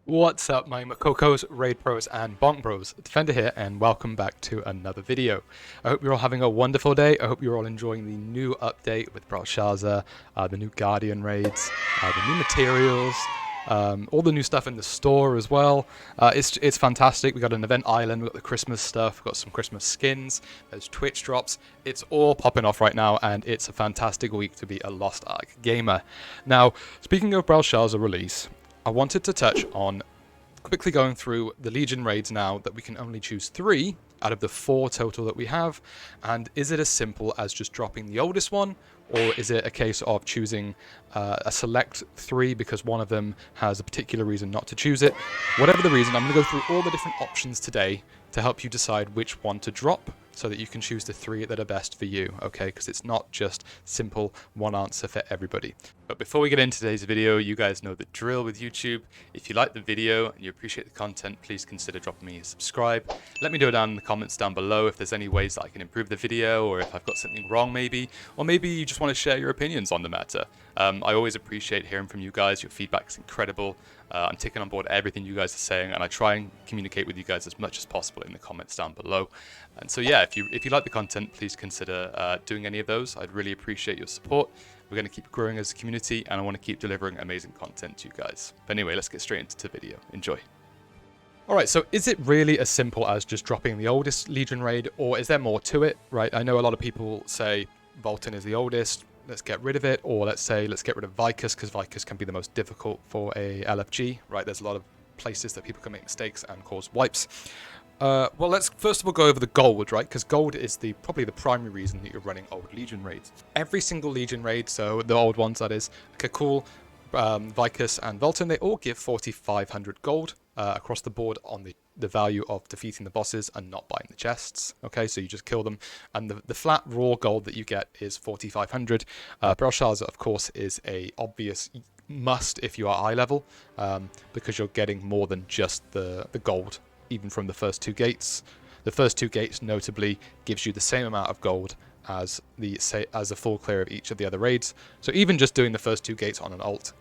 What's up, my Makokos, Raid Pros, and Bonk Bros? Defender here, and welcome back to another video. I hope you're all having a wonderful day. I hope you're all enjoying the new update with Brelshaza, the new Guardian raids, the new materials, all the new stuff in the store as well. It's fantastic. We got an event island, we got the Christmas stuff, we got some Christmas skins, there's Twitch drops. It's all popping off right now, and it's a fantastic week to be a Lost Ark gamer. Now, speaking of Brelshaza release, I wanted to touch on quickly going through the Legion raids now that we can only choose 3 out of the 4 total that we have. And is it as simple as just dropping the oldest one, or is it a case of choosing a select 3 because one of them has a particular reason not to choose it? Whatever the reason, I'm going to go through all the different options today to help you decide which one to drop, so that you can choose the 3 that are best for you, okay? Because it's not just simple one answer for everybody. But before we get into today's video, you guys know the drill with YouTube. If you like the video and you appreciate the content, please consider dropping me a subscribe. Let me know down in the comments down below if there's any ways that I can improve the video, or if I've got something wrong maybe, or maybe you just want to share your opinions on the matter. I always appreciate hearing from you guys. Your feedback is incredible. I'm taking on board everything you guys are saying, and I try and communicate with you guys as much as possible in the comments down below. And so yeah, if you like the content, please consider doing any of those. I'd really appreciate your support. We're going to keep growing as a community, and I want to keep delivering amazing content to you guys. But anyway, let's get straight into the video. Enjoy. Alright, so is it really as simple as just dropping the oldest Legion raid, or is there more to it? Right, I know a lot of people say Vulcan is the oldest, let's get rid of it, or let's get rid of Vicus, because Vicus can be the most difficult for a LFG, right? There's a lot of places that people can make mistakes and cause wipes. Well, let's first of all go over the gold, right? Because gold is probably the primary reason that you're running old Legion raids. Every single Legion raid, so the old ones that is, Kakul, Vicus, and Vulcan, they all give 4,500 gold across the board on the value of defeating the bosses and not buying the chests. Okay, so you just kill them, and the flat raw gold that you get is 4,500. Brelshaza, of course, is a obvious must if you are eye level, because you're getting more than just the gold, even from the first 2 gates. The first 2 gates notably gives you the same amount of gold as a full clear of each of the other raids. So even just doing the first 2 gates on an alt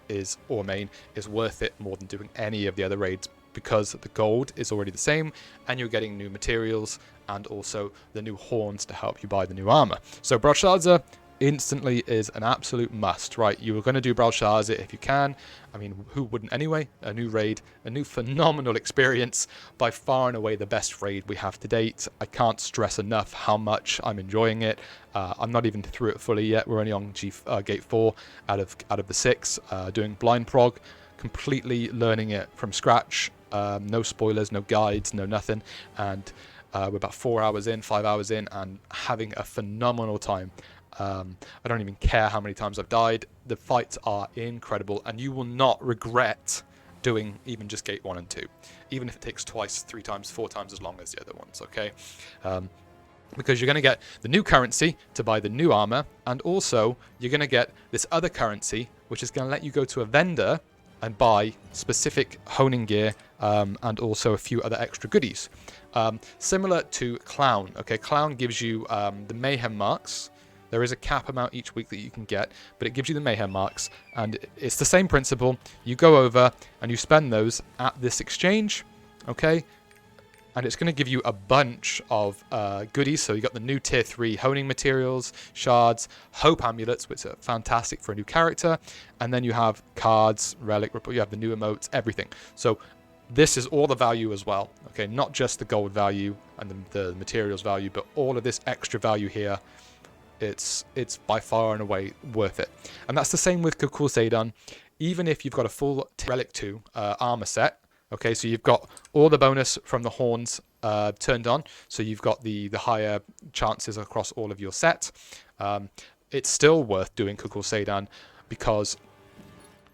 or main is worth it more than doing any of the other raids, because the gold is already the same, and you're getting new materials and also the new horns to help you buy the new armor. So Brelshaza instantly is an absolute must, right? You are going to do Brelshaza if you can. I mean, who wouldn't anyway? A new raid, a new phenomenal experience, by far and away the best raid we have to date. I can't stress enough how much I'm enjoying it. I'm not even through it fully yet. We're only on gate 4 out of the 6, doing blind prog, completely learning it from scratch. No spoilers, no guides, no nothing, and we're about 4 hours in, 5 hours in, and having a phenomenal time. I don't even care how many times I've died. The fights are incredible, and you will not regret doing even just gate 1 and 2, even if it takes twice, 3 times, 4 times as long as the other ones, okay? Because you're going to get the new currency to buy the new armor, and also you're going to get this other currency, which is going to let you go to a vendor and buy specific honing gear, and also a few other extra goodies. Similar to Clown, okay? Clown gives you the Mayhem marks. There is a cap amount each week that you can get, but it gives you the Mayhem marks, and it's the same principle. You go over and you spend those at this exchange, okay? And it's going to give you a bunch of goodies. So you got the new tier 3 honing materials, shards, hope amulets, which are fantastic for a new character, and then you have cards, relic, you have the new emotes, everything. So this is all the value as well, okay? Not just the gold value and the materials value, but all of this extra value here. It's by far and away worth it. And that's the same with Kakul Sedan. Even if you've got a full Relic 2 armor set, okay, so you've got all the bonus from the horns turned on, so you've got the higher chances across all of your set. It's still worth doing Kakul Sedan, because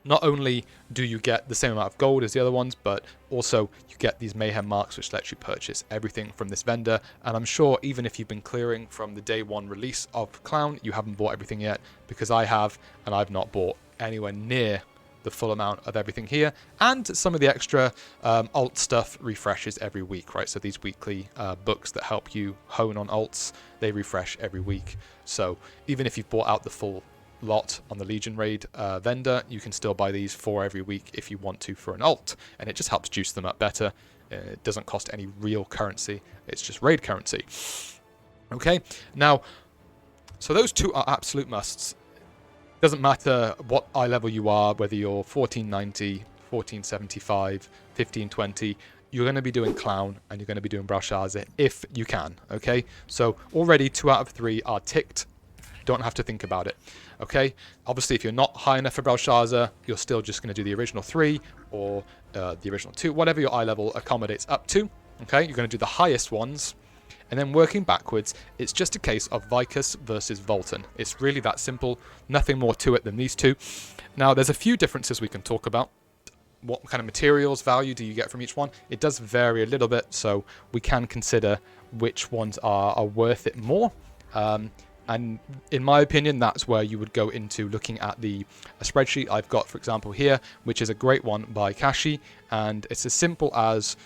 not only do you get the same amount of gold as the other ones, but also you get these Mayhem marks, which lets you purchase everything from this vendor. And I'm sure even if you've been clearing from the day 1 release of Clown, you haven't bought everything yet, because I have, and I've not bought anywhere near the full amount of everything here. And some of the extra alt stuff refreshes every week, right? So these weekly books that help you hone on alts, they refresh every week. So even if you've bought out the full lot on the Legion raid vendor, you can still buy these 4 every week if you want to for an alt, and it just helps juice them up better. It doesn't cost any real currency, it's just raid currency. Okay, now, so those 2 are absolute musts. Doesn't matter what eye level you are, whether you're 1490, 1475, 1520, you're going to be doing Clown and you're going to be doing Brelshaza if you can, okay? So already 2 out of 3 are ticked. Don't have to think about it, okay? Obviously, if you're not high enough for Brelshaza, you're still just going to do the original 3 or the original 2, whatever your eye level accommodates up to, okay? You're going to do the highest ones, and then working backwards, it's just a case of Vicus versus Volten. It's really that simple, nothing more to it than these 2. Now, there's a few differences we can talk about. What kind of materials value do you get from each one? It does vary a little bit, so we can consider which ones are worth it more. And in my opinion, that's where you would go into looking at a spreadsheet I've got, for example, here, which is a great one by Kashi. And it's as simple as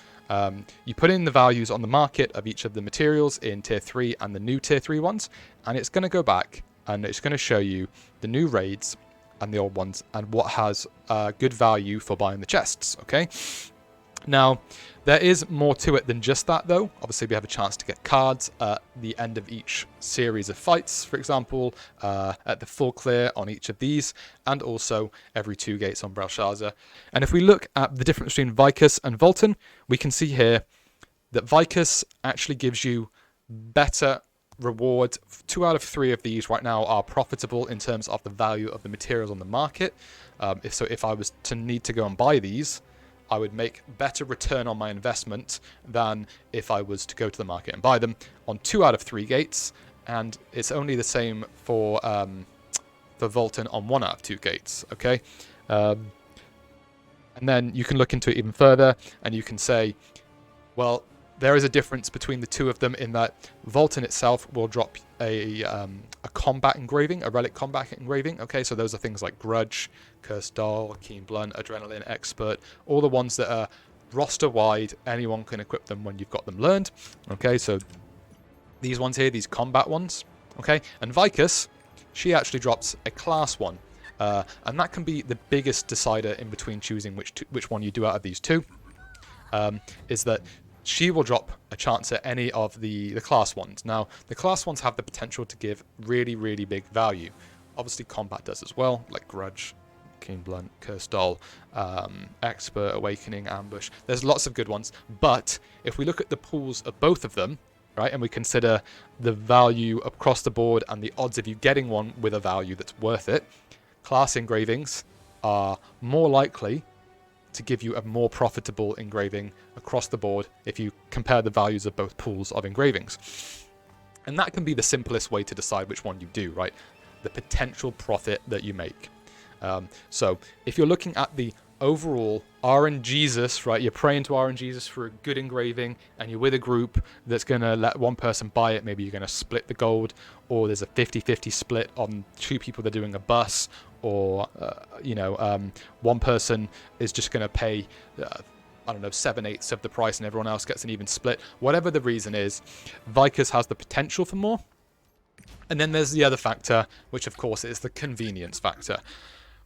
you put in the values on the market of each of the materials in tier 3 and the new tier 3 ones. And it's going to go back and it's going to show you the new raids and the old ones and what has good value for buying the chests, okay? Now, there is more to it than just that, though. Obviously, we have a chance to get cards at the end of each series of fights, for example, at the full clear on each of these, and also every 2 gates on Brelshaza. And if we look at the difference between Vicus and Volten, we can see here that Vicus actually gives you better reward. 2 out of 3 of these right now are profitable in terms of the value of the materials on the market. If I was to need to go and buy these, I would make better return on my investment than if I was to go to the market and buy them on 2 out of 3 gates, and it's only the same for Volten on 1 out of 2 gates, okay? And then you can look into it even further, and you can say, well, there is a difference between the 2 of them in that Volten itself will drop a combat engraving, a relic combat engraving. Okay, so those are things like Grudge, Cursed Doll, Keen Blunt, Adrenaline, Expert, all the ones that are roster-wide. Anyone can equip them when you've got them learned. Okay, so these ones here, these combat ones. Okay, and Vicus, she actually drops a class one. And that can be the biggest decider in between choosing which one you do out of these 2. Is that she will drop a chance at any of the class ones. Now, the class ones have the potential to give really, really big value. Obviously, combat does as well, like Grudge, Keen Blunt, Cursed Doll, Expert, Awakening, Ambush. There's lots of good ones, but if we look at the pools of both of them, right, and we consider the value across the board and the odds of you getting one with a value that's worth it, class engravings are more likely to give you a more profitable engraving across the board if you compare the values of both pools of engravings. And that can be the simplest way to decide which one you do, right? The potential profit that you make. So if you're looking at the overall RNGesus, right, you're praying to RNGesus for a good engraving and you're with a group that's going to let one person buy it, maybe you're going to split the gold, or there's a 50-50 split on 2 people that are doing a bus, or one person is just going to pay I don't know, 7/8 of the price and everyone else gets an even split. Whatever the reason is, Vicus has the potential for more. And then there's the other factor, which of course is the convenience factor.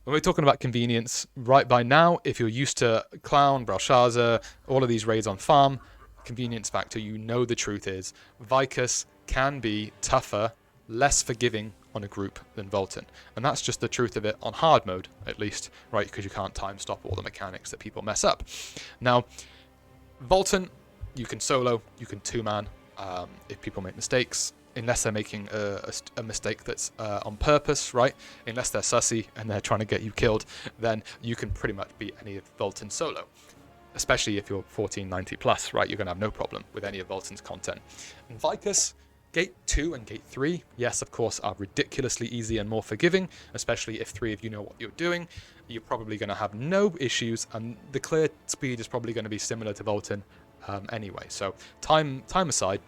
When we're talking about convenience, right by now, if you're used to Clown, Brelshaza, all of these raids on farm, convenience factor, you know the truth is, Vicus can be tougher, less forgiving on a group than Volten. And that's just the truth of it on hard mode, at least, right? Because you can't time stop all the mechanics that people mess up. Now, Volten, you can solo, you can 2-man if people make mistakes, unless they're making a mistake that's on purpose, right? Unless they're sussy and they're trying to get you killed, then you can pretty much beat any of Volten solo. Especially if you're 1490 plus, right? You're going to have no problem with any of Volten's content. And Vicus, Gate 2 and Gate 3, yes, of course, are ridiculously easy and more forgiving, especially if 3 of you know what you're doing. You're probably going to have no issues, and the clear speed is probably going to be similar to Volten anyway. So time aside.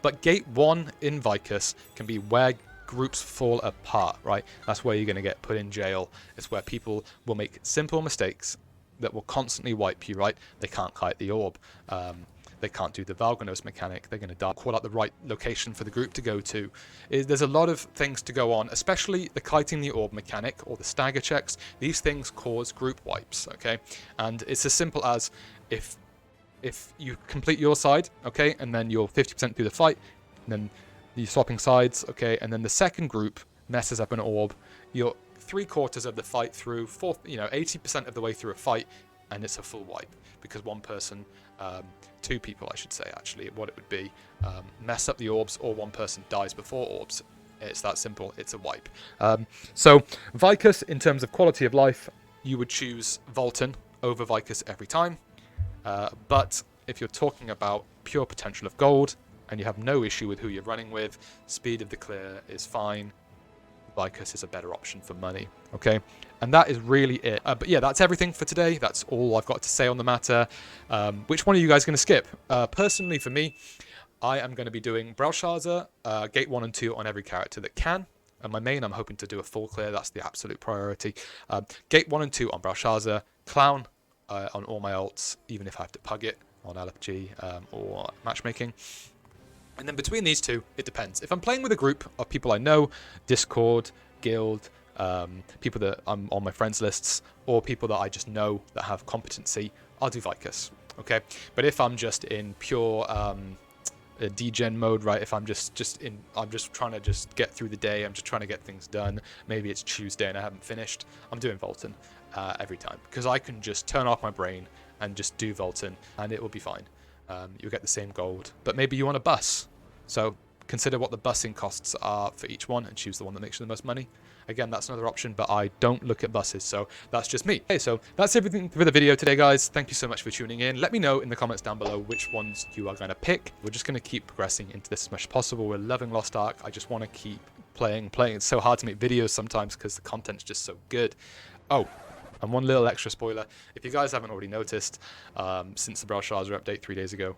But Gate 1 in Vicus can be where groups fall apart, right? That's where you're going to get put in jail. It's where people will make simple mistakes that will constantly wipe you, right? They can't kite the orb. they can't do the Valganos mechanic, they're going to die. Call out the right location for the group to go to. There's a lot of things to go on, especially the kiting the orb mechanic or the stagger checks. These things cause group wipes, okay? And it's as simple as if you complete your side, okay, and then you're 50% through the fight, and then you're swapping sides, okay, and then the second group messes up an orb, you're 3/4 of the fight through, 80% of the way through a fight, and it's a full wipe because one person, two people I should say actually, what it would be, mess up the orbs, or one person dies before orbs. It's that simple. It's a wipe. So Vicus, in terms of quality of life, you would choose Volton over Vicus every time. But if you're talking about pure potential of gold and you have no issue with who you're running with, speed of the clear is fine. Vicus is a better option for money, okay? And that is really it. But yeah, that's everything for today. That's all I've got to say on the matter. Which one are you guys going to skip? Personally, for me, I am going to be doing Brelshaza, Gate 1 and 2 on every character that can. And my main, I'm hoping to do a full clear. That's the absolute priority. Gate 1 and 2 on Brelshaza, Clown on all my ults, even if I have to pug it on LFG or matchmaking. And then between these two, it depends. If I'm playing with a group of people I know, Discord, Guild, people that I'm on my friends lists, or people that I just know that have competency, I'll do Vicus, okay? But if I'm just in pure degen mode, right? If I'm I'm just trying to just get through the day, I'm just trying to get things done. Maybe it's Tuesday and I haven't finished. I'm doing Volton every time because I can just turn off my brain and just do Volton and it will be fine. You'll get the same gold, but maybe you want a bus. So consider what the busing costs are for each one and choose the one that makes you the most money. Again, that's another option, but I don't look at buses, so that's just me. Okay, so that's everything for the video today, guys. Thank you so much for tuning in. Let me know in the comments down below which ones you are going to pick. We're just going to keep progressing into this as much as possible. We're loving Lost Ark. I just want to keep playing. It's so hard to make videos sometimes because the content's just so good. Oh, and one little extra spoiler. If you guys haven't already noticed, since the Brelshaza update 3 days ago,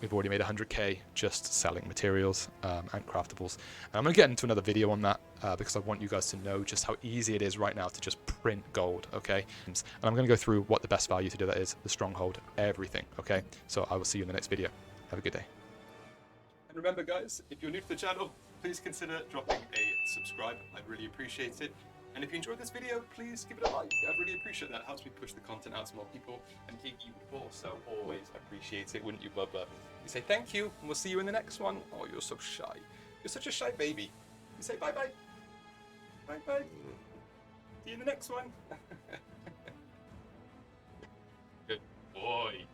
we've already made 100k just selling materials and craftables. And I'm going to get into another video on that because I want you guys to know just how easy it is right now to just print gold, okay? And I'm going to go through what the best value to do that is, the stronghold, everything, okay? So I will see you in the next video. Have a good day. And remember, guys, if you're new to the channel, please consider dropping a subscribe. I'd really appreciate it. And if you enjoyed this video, please give it a like. I'd really appreciate that. It helps me push the content out to more people and give you also always appreciate it, wouldn't you, Bubba? You say thank you, and we'll see you in the next one. Oh, you're so shy. You're such a shy baby. You say bye-bye. Bye-bye. See you in the next one. Good boy.